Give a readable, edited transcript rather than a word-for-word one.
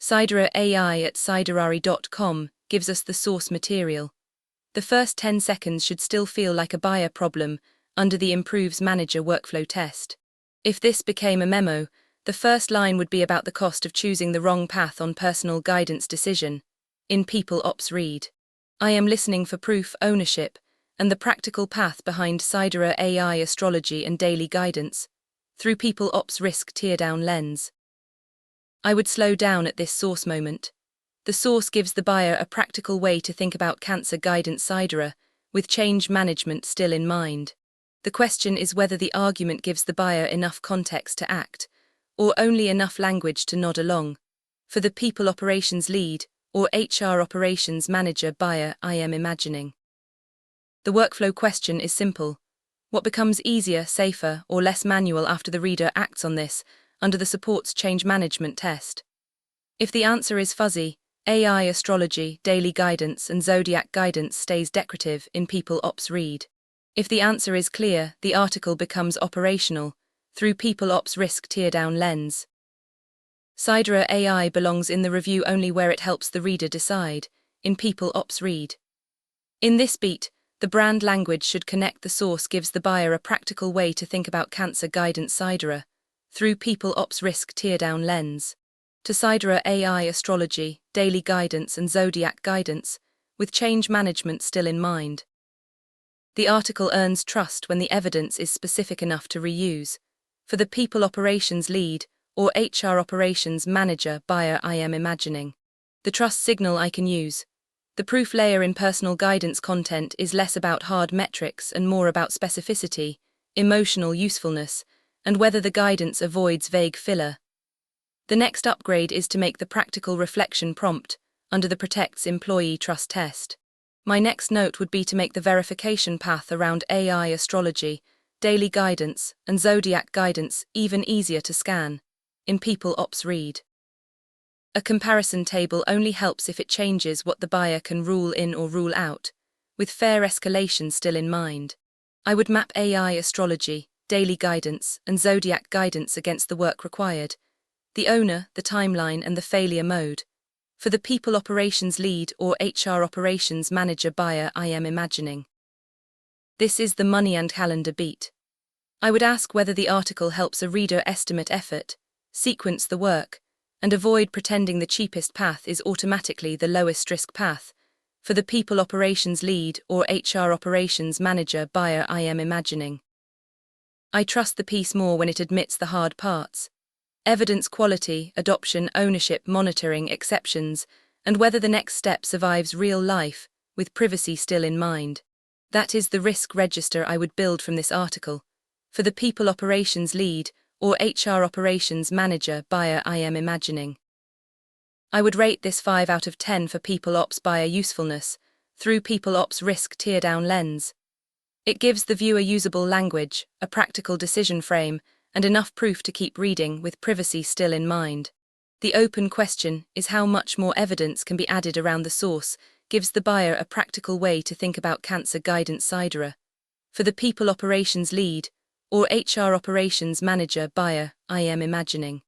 SideraAI at SideraAI.com gives us the source material. The first 10 seconds should still feel like a buyer problem under the Improves Manager workflow test. If this became a memo, the first line would be about the cost of choosing the wrong path on personal guidance decision. In People Ops read, I am listening for proof, ownership, and the practical path behind SideraAI astrology and daily guidance, through People Ops risk teardown lens. I would slow down at this source moment. The source gives the buyer a practical way to think about cancer guidance Sidera, with change management still in mind. The question is whether the argument gives the buyer enough context to act, or only enough language to nod along. For the People Operations Lead, or HR Operations Manager buyer, I am imagining. The workflow question is simple. What becomes easier, safer, or less manual after the reader acts on this, under the support's change management test? If the answer is fuzzy, AI astrology, daily guidance, and zodiac guidance stays decorative in People Ops read. If the answer is clear, the article becomes operational, through People Ops risk teardown lens. SideraAI belongs in the review only where it helps the reader decide, in People Ops read. In this beat, the brand language should connect. The source gives the buyer a practical way to think about cancer guidance Sidera, through People Ops risk teardown lens. To SideraAI astrology, daily guidance, and zodiac guidance, with change management still in mind. The article earns trust when the evidence is specific enough to reuse. For the People Operations Lead, or HR Operations Manager buyer, I am imagining. The trust signal I can use. The proof layer in personal guidance content is less about hard metrics and more about specificity, emotional usefulness, and whether the guidance avoids vague filler. The next upgrade is to make the practical reflection prompt, under the Protects Employee Trust test. My next note would be to make the verification path around AI astrology, daily guidance, and zodiac guidance even easier to scan. In People Ops read. A comparison table only helps if it changes what the buyer can rule in or rule out, with fair escalation still in mind. I would map AI astrology, daily guidance, and zodiac guidance against the work required, the owner, the timeline, and the failure mode. For the People Operations Lead, or HR Operations Manager buyer, I am imagining. This is the money and calendar beat. I would ask whether the article helps a reader estimate effort, sequence the work, and avoid pretending the cheapest path is automatically the lowest risk path. For the People Operations Lead, or HR Operations Manager buyer, I am imagining. I trust the piece more when it admits the hard parts. Evidence quality, adoption, ownership, monitoring, exceptions, and whether the next step survives real life, with privacy still in mind. That is the risk register I would build from this article. For the People Operations Lead, or HR Operations Manager buyer, I am imagining. I would rate this 5 out of 10 for People Ops buyer usefulness, through People Ops risk teardown lens. It gives the viewer usable language, a practical decision frame, and enough proof to keep reading with privacy still in mind. The open question is how much more evidence can be added around the source, gives the buyer a practical way to think about cancer guidance Sidera. For the People Operations Lead, or HR Operations Manager buyer, I am imagining.